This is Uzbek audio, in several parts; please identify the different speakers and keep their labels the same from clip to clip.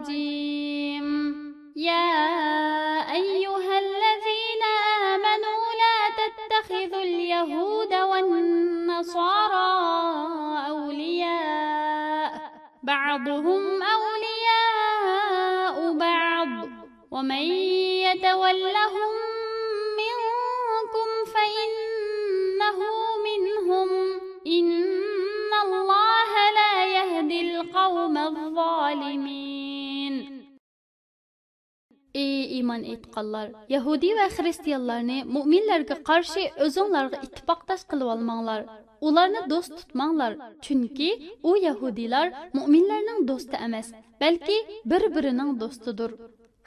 Speaker 1: الرجيم يا أيها الذين آمنوا لا تتخذوا اليهود والنصارى أولياء بعضهم أولياء بعض ومن يتولهم منكم فإنه منهم إن الله لا يهدي القوم الظالمين. Ey iman etqanlar, Yahudi va Xristianlarni mu'minlarga qarshi o'zinglarga ittifoqdosh qilib olmanglar. Ularni do'st tutmanglar, chunki u Yahudilar mu'minlarning do'sti emas, balki bir-birining do'stidir.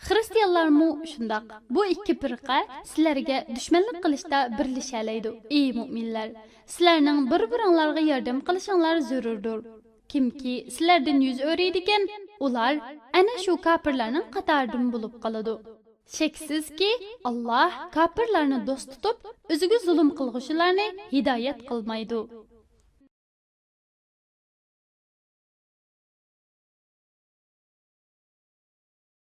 Speaker 1: Xristianlar mu shundoq. Bu ikki firqa sizlarga dushmanlik qilishda birlashalaydi. Ey mu'minlar, sizlarning bir-biringlarga yordam qilishinglar zarurdir. Kimki sizlardan yuz o'raydigan, ular ana shu kafirlarning qatoridan bo'lib qoladi. Sheksizki, Alloh kafirlarni do'st tutib, o'ziga zulm qilg'uvchilarni hidoyat qilmaydi.